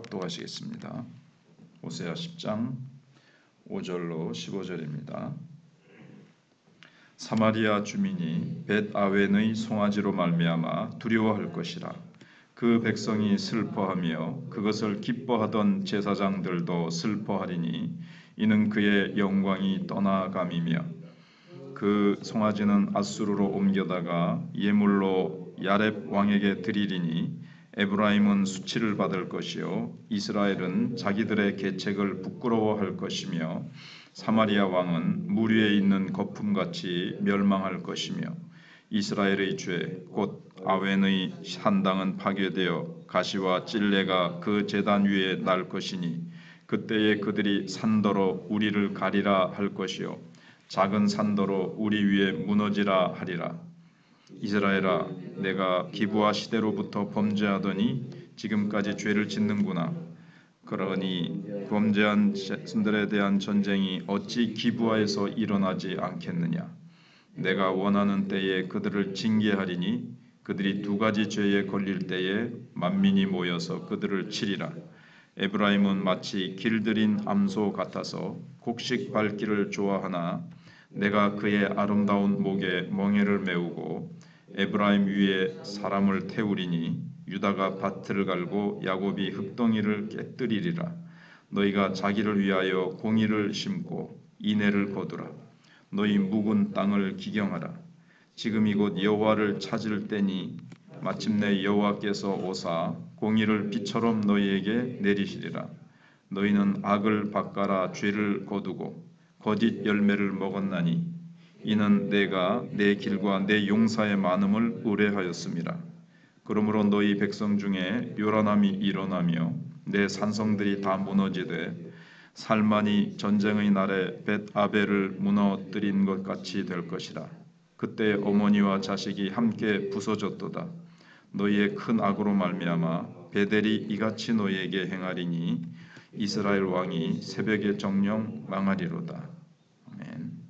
합독하시겠습니다. 호세아 10장 5절로 15절입니다. 사마리아 주민이 벳아웬의 송아지로 말미암아 두려워할 것이라. 그 백성이 슬퍼하며 그것을 기뻐하던 제사장들도 슬퍼하리니 이는 그의 영광이 떠나감이며 그 송아지는 앗수르로 옮겨다가 예물로 야렙 왕에게 드리리니 에브라임은 수치를 받을 것이요 이스라엘은 자기들의 계책을 부끄러워할 것이며 사마리아 왕은 물 위에 있는 거품같이 멸망할 것이며 이스라엘의 죄 곧 아웬의 산당은 파괴되어 가시와 찔레가 그 제단 위에 날 것이니 그때에 그들이 산더러 우리를 가리라 할 것이요 작은 산더러 우리 위에 무너지라 하리라. 이스라엘아, 내가 기브아 시대로부터 범죄하더니 지금까지 죄를 짓는구나. 그러니 범죄한 자신들에 대한 전쟁이 어찌 기브아에서 일어나지 않겠느냐. 내가 원하는 때에 그들을 징계하리니 그들이 두 가지 죄에 걸릴 때에 만민이 모여서 그들을 치리라. 에브라임은 마치 길들인 암소 같아서 곡식 밟기를 좋아하나 내가 그의 아름다운 목에 멍에를 메우고 에브라임 위에 사람을 태우리니 유다가 밭을 갈고 야곱이 흙덩이를 깨뜨리리라. 너희가 자기를 위하여 공의를 심고 인애를 거두라. 너희 묵은 땅을 기경하라. 지금이 곧 여호와를 찾을 때니 마침내 여호와께서 오사 공의를 비처럼 너희에게 내리시리라. 너희는 악을 밭갈아 죄를 거두고 거짓 열매를 먹었나니 이는 내가 내 길과 내 용사의 많음을 의뢰하였음이라. 그러므로 너희 백성 중에 요란함이 일어나며 내 산성들이 다 무너지되 살만이 전쟁의 날에 벳아벨을 무너뜨린 것 같이 될 것이라. 그때 어머니와 자식이 함께 부서졌도다. 너희의 큰 악으로 말미암아 베델이 이같이 너희에게 행하리니 이스라엘 왕이 새벽에 정령 망하리로다. 아멘.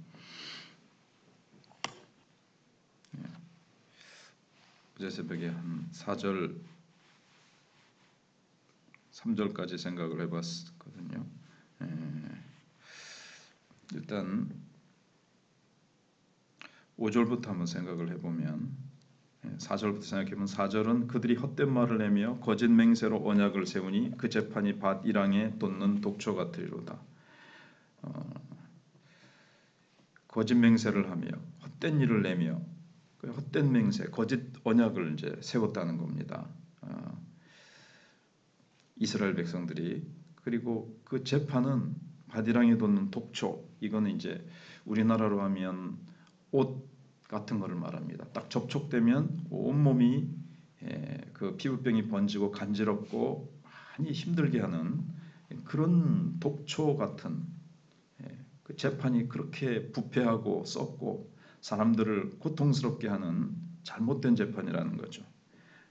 어제 새벽에 한 4절 3절까지 생각을 해봤거든요. 일단 5절부터 한번 생각을 해보면 4절부터 생각해보면 4절은 그들이 헛된 말을 내며 거짓 맹세로 언약을 세우니 그 재판이 밭 이랑에 돋는 독초 같으리로다. 거짓 맹세를 하며 헛된 일을 내며 그 헛된 맹세, 거짓 언약을 이제 세웠다는 겁니다. 이스라엘 백성들이. 그리고 그 재판은 바디랑에 돋는 독초, 이거는 이제 우리나라로 하면 옷 같은 거를 말합니다. 딱 접촉되면 온몸이 그 피부병이 번지고 간지럽고 많이 힘들게 하는 그런 독초 같은 그 재판이 그렇게 부패하고 썩고 사람들을 고통스럽게 하는 잘못된 재판이라는 거죠.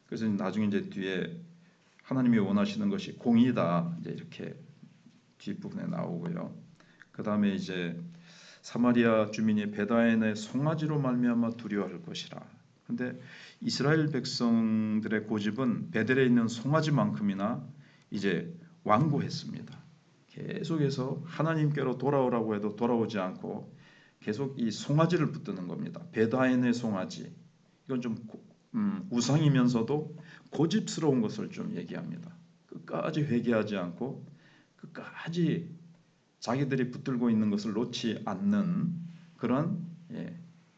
그래서 나중에 이제 뒤에 하나님이 원하시는 것이 공의다 이제 이렇게 뒷부분에 나오고요. 그 다음에 이제 사마리아 주민이 벳아웬의 송아지로 말미암아 두려워할 것이라. 근데 이스라엘 백성들의 고집은 베델에 있는 송아지만큼이나 이제 완고했습니다. 계속해서 하나님께로 돌아오라고 해도 돌아오지 않고 계속 이 송아지를 붙드는 겁니다. 벳아웬의 송아지. 이건 좀 우상이면서도 고집스러운 것을 좀 얘기합니다. 끝까지 회개하지 않고 끝까지 자기들이 붙들고 있는 것을 놓지 않는 그런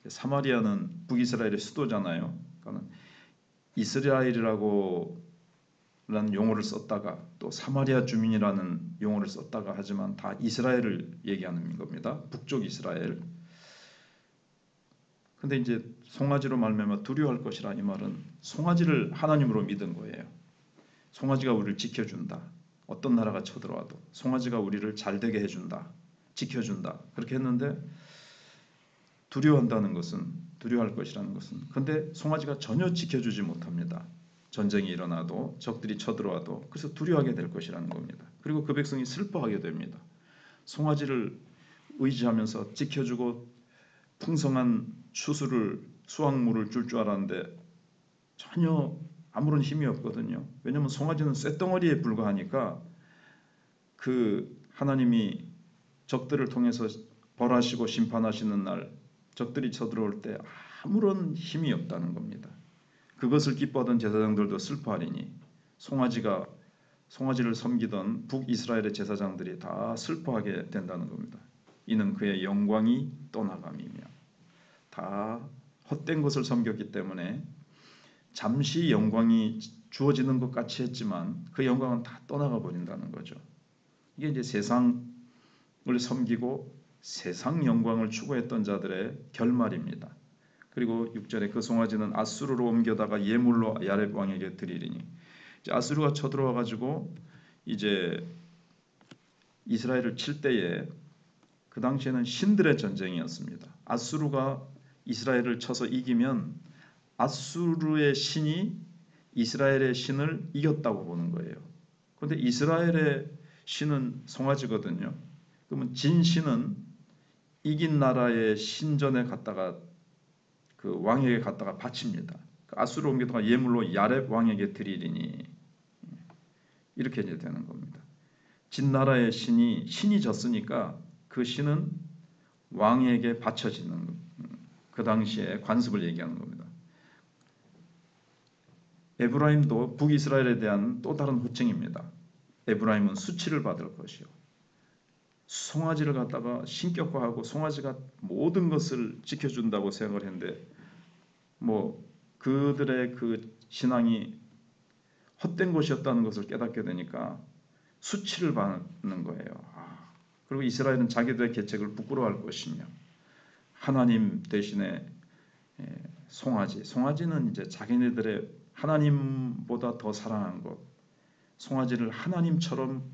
사마리아는 북이스라엘의 수도잖아요. 그러니까 이스라엘이라고 라는 용어를 썼다가 또 사마리아 주민이라는 용어를 썼다가 하지만 다 이스라엘을 얘기하는 겁니다. 북쪽 이스라엘. 근데 이제 송아지로 말미암아 두려워할 것이라 이 말은 송아지를 하나님으로 믿은 거예요. 송아지가 우리를 지켜준다. 어떤 나라가 쳐들어와도 송아지가 우리를 잘되게 해준다. 지켜준다. 그렇게 했는데 두려워한다는 것은 두려워할 것이라는 것은 근데 송아지가 전혀 지켜주지 못합니다. 전쟁이 일어나도 적들이 쳐들어와도 그래서 두려워하게 될 것이라는 겁니다. 그리고 그 백성이 슬퍼하게 됩니다. 송아지를 의지하면서 지켜주고 풍성한 추수를 수확물을 줄 알았는데 전혀 아무런 힘이 없거든요. 왜냐하면 송아지는 쇳덩어리에 불과하니까 그 하나님이 적들을 통해서 벌하시고 심판하시는 날 적들이 쳐들어올 때 아무런 힘이 없다는 겁니다. 그것을 기뻐하던 제사장들도 슬퍼하리니 송아지를 섬기던 북이스라엘의 제사장들이 다 슬퍼하게 된다는 겁니다. 이는 그의 영광이 떠나감이며 다 헛된 것을 섬겼기 때문에 잠시 영광이 주어지는 것 같이 했지만 그 영광은 다 떠나가 버린다는 거죠. 이게 이제 세상을 섬기고 세상 영광을 추구했던 자들의 결말입니다. 그리고 6절에 그 송아지는 아수르로 옮겨다가 예물로 야렙 왕에게 드리리니 이제 아수르가 쳐들어와 가지고 이제 이스라엘을 칠 때에 그 당시에는 신들의 전쟁이었습니다. 아수르가 이스라엘을 쳐서 이기면 아수르의 신이 이스라엘의 신을 이겼다고 보는 거예요. 그런데 이스라엘의 신은 송아지거든요. 그러면 진 신은 이긴 나라의 신전에 갔다가 그 왕에게 갔다가 바칩니다. 아수르 옮겨다가 예물로 야렙 왕에게 드리리니 이렇게 이제 되는 겁니다. 진 나라의 신이 졌으니까 그 신은 왕에게 바쳐지는 그 당시에 관습을 얘기하는 겁니다. 에브라임도 북이스라엘에 대한 또 다른 호칭입니다. 에브라임은 수치를 받을 것이요. 송아지를 갖다가 신격화하고 송아지가 모든 것을 지켜준다고 생각을 했는데 뭐 그들의 그 신앙이 헛된 것이었다는 것을 깨닫게 되니까 수치를 받는 거예요. 그리고 이스라엘은 자기들의 계책을 부끄러워할 것이며 하나님 대신에 송아지는 이제 자기네들의 하나님보다 더 사랑한 것, 송아지를 하나님처럼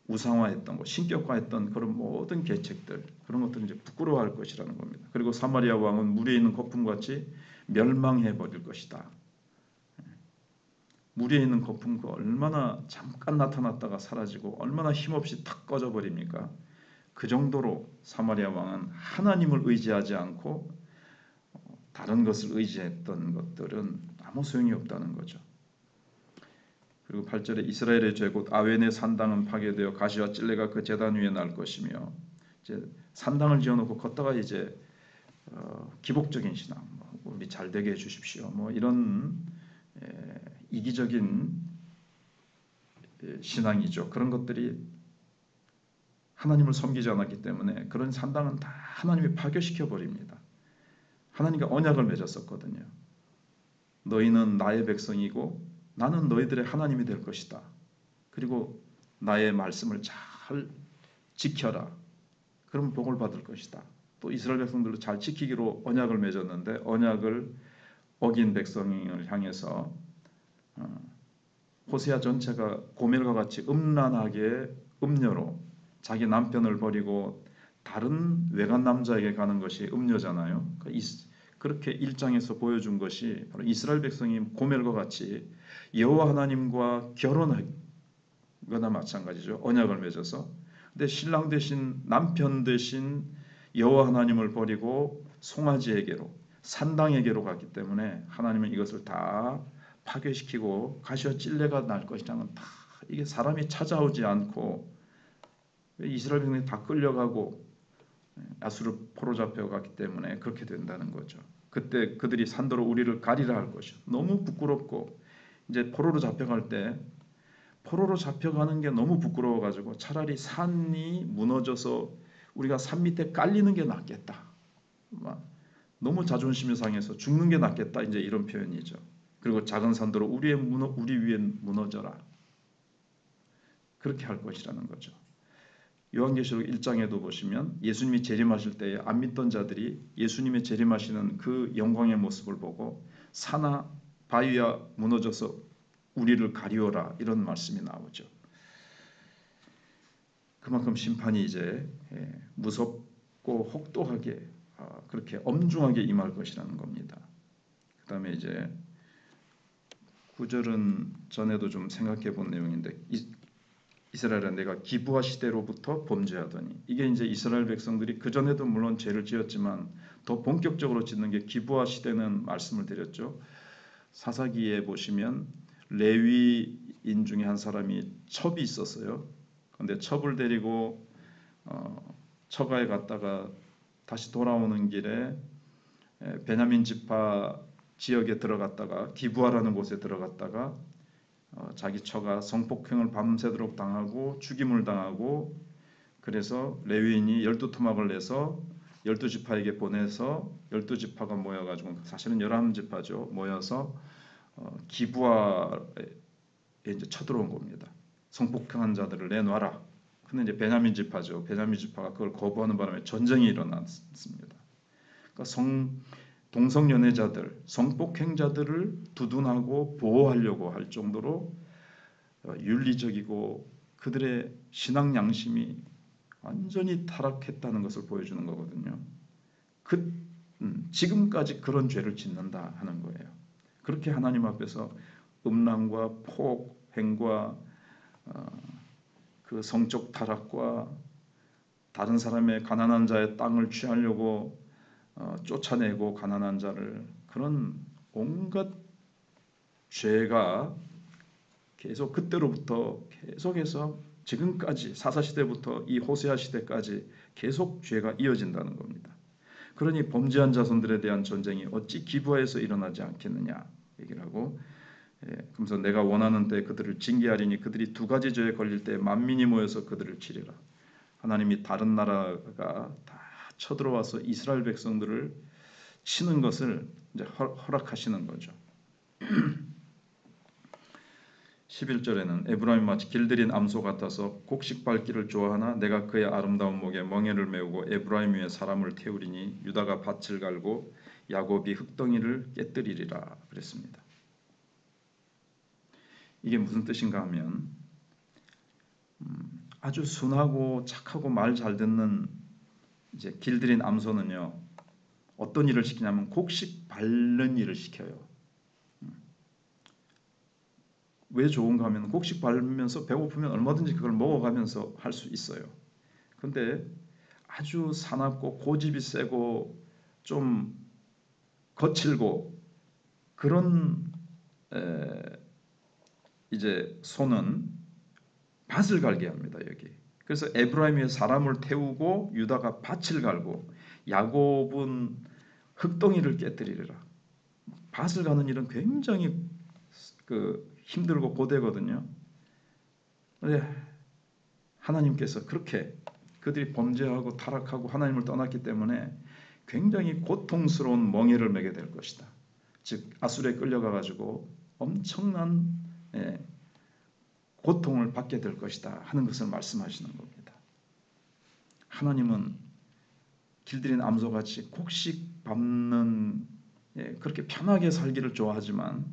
우상화했던 것, 신격화했던 그런 모든 계책들 그런 것들은 이제 부끄러워할 것이라는 겁니다. 그리고 사마리아 왕은 물에 있는 거품같이 멸망해 버릴 것이다. 물에 있는 거품 그 얼마나 잠깐 나타났다가 사라지고 얼마나 힘없이 탁 꺼져 버립니까? 그 정도로 사마리아 왕은 하나님을 의지하지 않고 다른 것을 의지했던 것들은 아무 소용이 없다는 거죠. 그리고 8절에 이스라엘의 죄 곧 아웬의 산당은 파괴되어 가시와 찔레가 그 제단 위에 날 것이며 이제 산당을 지어놓고 걷다가 이제 기복적인 신앙, 우리 잘 되게 해주십시오, 뭐 이런 이기적인 신앙이죠. 그런 것들이 하나님을 섬기지 않았기 때문에 그런 산당은 다 하나님이 파괴시켜 버립니다. 하나님과 언약을 맺었었거든요. 너희는 나의 백성이고 나는 너희들의 하나님이 될 것이다. 그리고 나의 말씀을 잘 지켜라. 그럼 복을 받을 것이다. 또 이스라엘 백성들도 잘 지키기로 언약을 맺었는데 언약을 어긴 백성을 향해서 호세아 전체가 고멜과 같이 음란하게 음녀로 자기 남편을 버리고 다른 외간 남자에게 가는 것이 음녀잖아요. 그렇게 1장에서 보여준 것이 바로 이스라엘 백성이 고멜과 같이 여호와 하나님과 결혼하거나 마찬가지죠. 언약을 맺어서. 근데 신랑 대신 남편 대신 여호와 하나님을 버리고 송아지에게로 산당에게로 갔기 때문에 하나님은 이것을 다 파괴시키고 가시와 찔레가 날 것이라는 다 이게 사람이 찾아오지 않고 이스라엘 백성이 다 끌려가고 아수르 포로 잡혀갔기 때문에 그렇게 된다는 거죠. 그때 그들이 산도로 우리를 가리라 할 것이요. 너무 부끄럽고 이제 포로로 잡혀갈 때 포로로 잡혀가는 게 너무 부끄러워가지고 차라리 산이 무너져서 우리가 산 밑에 깔리는 게 낫겠다. 너무 자존심이 상해서 죽는 게 낫겠다. 이제 이런 표현이죠. 그리고 작은 산도로 우리 위에 무너져라. 그렇게 할 것이라는 거죠. 요한계시록 1장에도 보시면 예수님이 재림하실 때에 안 믿던 자들이 예수님의 재림하시는 그 영광의 모습을 보고 산아 바위야 무너져서 우리를 가리워라 이런 말씀이 나오죠. 그만큼 심판이 이제 무섭고 혹독하게 그렇게 엄중하게 임할 것이라는 겁니다. 그 다음에 이제 9절은 전에도 좀 생각해 본 내용인데 이스라엘아 내가 기브아 시대로부터 범죄하더니 이게 이제 이스라엘 백성들이 그전에도 물론 죄를 지었지만 더 본격적으로 짓는 게 기브아 시대는 말씀을 드렸죠. 사사기에 보시면 레위인 중에 한 사람이 첩이 있었어요. 근데 첩을 데리고 처가에 갔다가 다시 돌아오는 길에 베냐민 지파 지역에 들어갔다가 기부하라는 곳에 들어갔다가 자기 처가 성폭행을 밤새도록 당하고 죽임을 당하고, 그래서 레위인이 12토막을 내서 12지파에게 보내서 12지파가 모여가지고, 사실은 11지파죠, 모여서 기부하에 이제 쳐들어온 겁니다. 성폭행한 자들을 내놔라. 근데 이제 베냐민 지파죠. 베냐민 지파가 그걸 거부하는 바람에 전쟁이 일어났습니다. 그러니까 동성연애자들, 성폭행자들을 두둔하고 보호하려고 할 정도로 윤리적이고 그들의 신앙 양심이 완전히 타락했다는 것을 보여주는 거거든요. 지금까지 그런 죄를 짓는다 하는 거예요. 그렇게 하나님 앞에서 음란과 폭행과 그 성적 타락과 다른 사람의 가난한 자의 땅을 취하려고 쫓아내고 가난한 자를, 그런 온갖 죄가 계속 그때로부터 계속해서 지금까지 사사시대부터 이 호세아 시대까지 계속 죄가 이어진다는 겁니다. 그러니 범죄한 자손들에 대한 전쟁이 어찌 기부하에서 일어나지 않겠느냐 얘기를 하고, 그러면서 내가 원하는 때 그들을 징계하리니 그들이 두 가지 죄에 걸릴 때 만민이 모여서 그들을 치리라. 하나님이 다른 나라가 다 쳐들어와서 이스라엘 백성들을 치는 것을 이제 허락하시는 거죠. 11절에는 에브라임이 마치 길들인 암소 같아서 곡식 밟기를 좋아하나 내가 그의 아름다운 목에 멍에를 메우고 에브라임 위에 사람을 태우리니 유다가 밭을 갈고 야곱이 흙덩이를 깨뜨리리라 그랬습니다. 이게 무슨 뜻인가 하면 아주 순하고 착하고 말 잘 듣는 이제 길들인 암소는요, 어떤 일을 시키냐면 곡식 밟는 일을 시켜요. 왜 좋은가 하면 곡식 밟으면서 배고프면 얼마든지 그걸 먹어가면서 할 수 있어요. 근데 아주 사납고 고집이 세고 좀 거칠고 그런 이제 소는 밭을 갈게 합니다. 여기. 그래서 에브라임이 사람을 태우고 유다가 밭을 갈고 야곱은 흙덩이를 깨뜨리리라. 밭을 가는 일은 굉장히 힘들고 고되거든요. 근데 하나님께서 그렇게 그들이 범죄하고 타락하고 하나님을 떠났기 때문에 굉장히 고통스러운 멍에를 매게 될 것이다. 즉 아수르에 끌려가 가지고 엄청난 고통을 받게 될 것이다 하는 것을 말씀하시는 겁니다. 하나님은 길들인 암소같이 곡식 밟는 그렇게 편하게 살기를 좋아하지만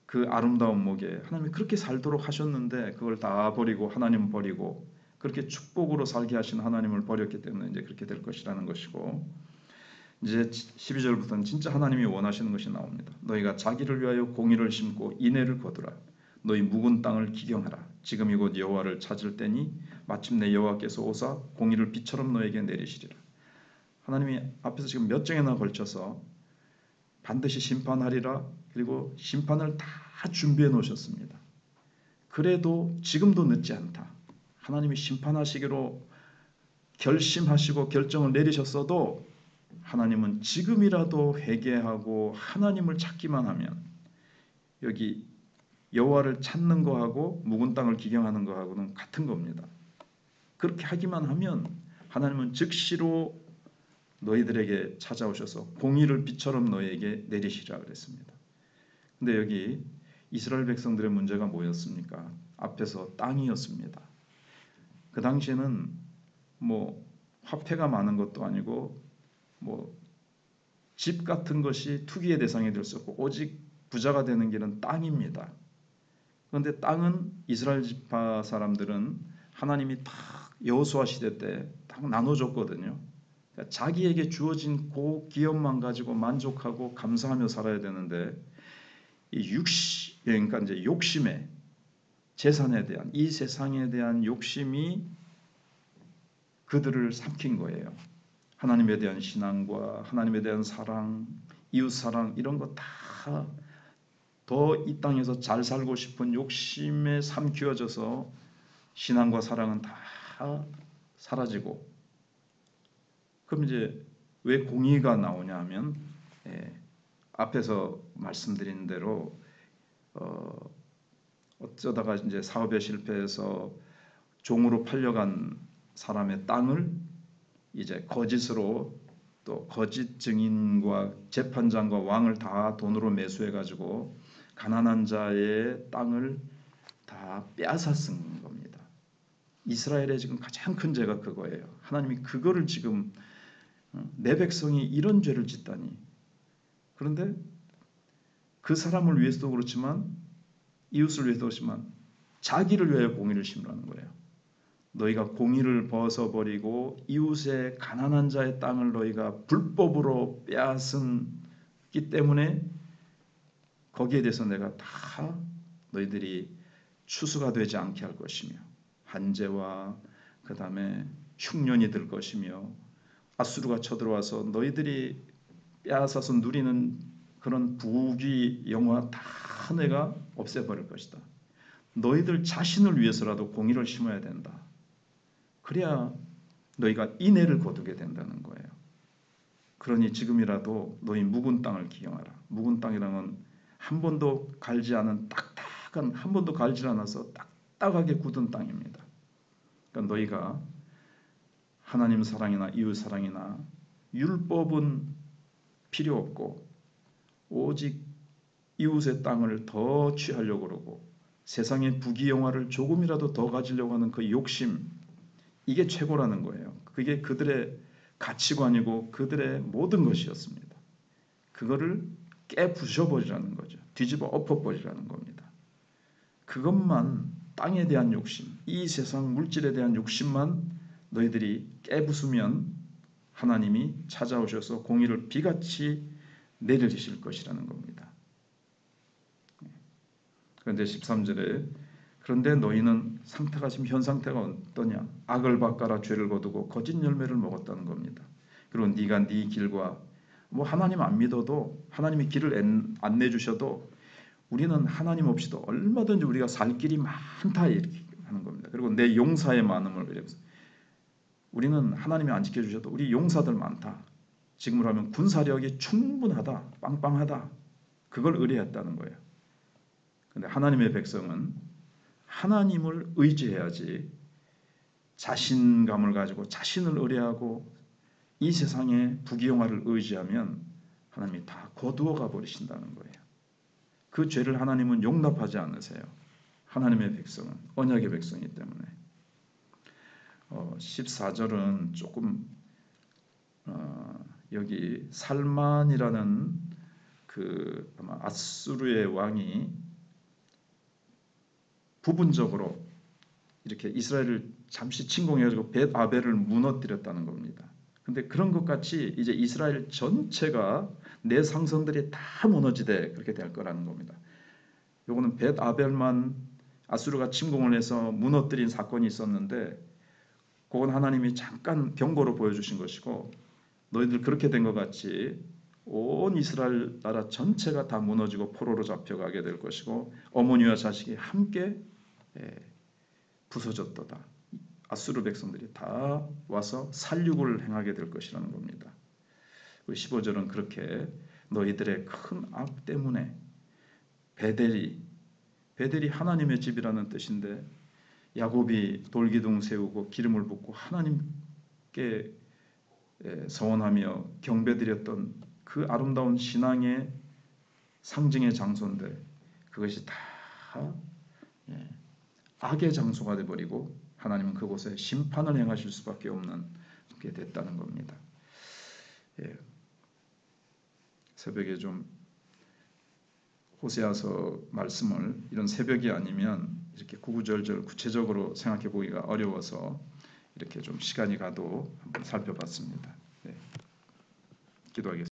그 아름다운 목에 하나님이 그렇게 살도록 하셨는데 그걸 다 버리고 하나님을 버리고 그렇게 축복으로 살게 하신 하나님을 버렸기 때문에 이제 그렇게 될 것이라는 것이고, 이제 12절부터는 진짜 하나님이 원하시는 것이 나옵니다. 너희가 자기를 위하여 공의를 심고 인애를 거두라. 너희 묵은 땅을 기경하라. 지금 이곳 여호와를 찾을 때니 마침내 여호와께서 오사 공의를 비처럼 너에게 내리시리라. 하나님이 앞에서 지금 몇 장에나 걸쳐서 반드시 심판하리라, 그리고 심판을 다 준비해 놓으셨습니다. 그래도 지금도 늦지 않다. 하나님이 심판하시기로 결심하시고 결정을 내리셨어도 하나님은 지금이라도 회개하고 하나님을 찾기만 하면, 여기 여호와를 찾는 거하고 묵은 땅을 기경하는 거하고는 같은 겁니다. 그렇게 하기만 하면 하나님은 즉시로 너희들에게 찾아오셔서 공의를 비처럼 너희에게 내리시라 그랬습니다. 근데 여기 이스라엘 백성들의 문제가 뭐였습니까? 앞에서 땅이었습니다. 그 당시에는 뭐 화폐가 많은 것도 아니고 뭐 집 같은 것이 투기의 대상이 될 수 없고 오직 부자가 되는 길은 땅입니다. 그런데 땅은 이스라엘 지파 사람들은 하나님이 딱 여호수아 시대 때 딱 나눠줬거든요. 그러니까 자기에게 주어진 그 기업만 가지고 만족하고 감사하며 살아야 되는데 그러니까 이제 욕심에, 재산에 대한, 이 세상에 대한 욕심이 그들을 삼킨 거예요. 하나님에 대한 신앙과 하나님에 대한 사랑, 이웃 사랑 이런 거 다 더 이 땅에서 잘 살고 싶은 욕심에 삼키워져서 신앙과 사랑은 다 사라지고, 그럼 이제 왜 공의가 나오냐 하면, 앞에서 말씀드린 대로 어쩌다가 이제 사업에 실패해서 종으로 팔려간 사람의 땅을 이제 거짓으로, 또 거짓 증인과 재판장과 왕을 다 돈으로 매수해 가지고 가난한 자의 땅을 다 빼앗았은 겁니다. 이스라엘의 지금 가장 큰 죄가 그거예요. 하나님이 그거를 지금, 내 백성이 이런 죄를 짓다니. 그런데 그 사람을 위해서도 그렇지만, 이웃을 위해서도 그렇지만, 자기를 위하여 공의를 심으라는 거예요. 너희가 공의를 벗어버리고 이웃의 가난한 자의 땅을 너희가 불법으로 빼앗기 때문에 거기에 대해서 내가 다 너희들이 추수가 되지 않게 할 것이며, 한재와 그 다음에 흉년이 들 것이며, 아수르가 쳐들어와서 너희들이 빼앗아서 누리는 그런 부귀 영화 다 내가 없애버릴 것이다. 너희들 자신을 위해서라도 공의를 심어야 된다. 그래야 너희가 인애를 거두게 된다는 거예요. 그러니 지금이라도 너희 묵은 땅을 기경하라. 묵은 땅이라는 한 번도 갈지 않은 딱딱한, 한 번도 갈지 않아서 딱딱하게 굳은 땅입니다. 그러니까 너희가 하나님 사랑이나 이웃 사랑이나 율법은 필요 없고 오직 이웃의 땅을 더 취하려고 그러고 세상의 부귀영화를 조금이라도 더 가지려고 하는 그 욕심, 이게 최고라는 거예요. 그게 그들의 가치관이고 그들의 모든 것이었습니다. 그거를 깨부셔버리라는 거죠. 뒤집어 엎어버리라는 겁니다. 그것만, 땅에 대한 욕심, 이 세상 물질에 대한 욕심만 너희들이 깨부수면 하나님이 찾아오셔서 공의를 비같이 내리실 것이라는 겁니다. 그런데 13절에 그런데 너희는 상태가 지금 현 상태가 어떠냐? 악을 바꿔라 죄를 거두고 거짓 열매를 먹었다는 겁니다. 그리고 네가 네 길과, 뭐 하나님 안 믿어도 하나님이 길을 안내 주셔도 우리는 하나님 없이도 얼마든지 우리가 살 길이 많다 이렇게 하는 겁니다. 그리고 내 용사의 많음을 이래서 우리는 하나님이 안 지켜주셔도 우리 용사들 많다. 지금으로 하면 군사력이 충분하다, 빵빵하다. 그걸 의뢰했다는 거예요. 그런데 하나님의 백성은 하나님을 의지해야지, 자신감을 가지고 자신을 의뢰하고 이 세상의 부귀영화를 의지하면 하나님이 다 거두어 가버리신다는 거예요. 그 죄를 하나님은 용납하지 않으세요. 하나님의 백성은, 언약의 백성이기 때문에. 14절은 조금 여기 살만이라는 그 아마 아수르의 왕이 부분적으로 이렇게 이스라엘을 잠시 침공해가지고 벳 아벨을 무너뜨렸다는 겁니다. 근데 그런 것 같이 이제 이스라엘 전체가 내 상선들이 다 무너지되 그렇게 될 거라는 겁니다. 요거는 벳 아벨만 아수르가 침공을 해서 무너뜨린 사건이 있었는데, 그건 하나님이 잠깐 경고로 보여주신 것이고, 너희들 그렇게 된 것 같이 온 이스라엘 나라 전체가 다 무너지고 포로로 잡혀가게 될 것이고 어머니와 자식이 함께 부서졌도다. 아수르 백성들이 다 와서 살육을 행하게 될 것이라는 겁니다. 15절은 그렇게 너희들의 큰 악 때문에 베델이 하나님의 집이라는 뜻인데, 야곱이 돌기둥 세우고 기름을 붓고 하나님께 서원하며 경배드렸던 그 아름다운 신앙의 상징의 장소인데 그것이 다 악의 장소가 되어버리고 하나님은 그곳에 심판을 행하실 수밖에 없는 게 됐다는 겁니다. 새벽에 좀 호세아서 말씀을 이런 새벽이 아니면 이렇게 구구절절 구체적으로 생각해 보기가 어려워서 이렇게 좀 시간이 가도 한번 살펴봤습니다. 기도하겠습니다.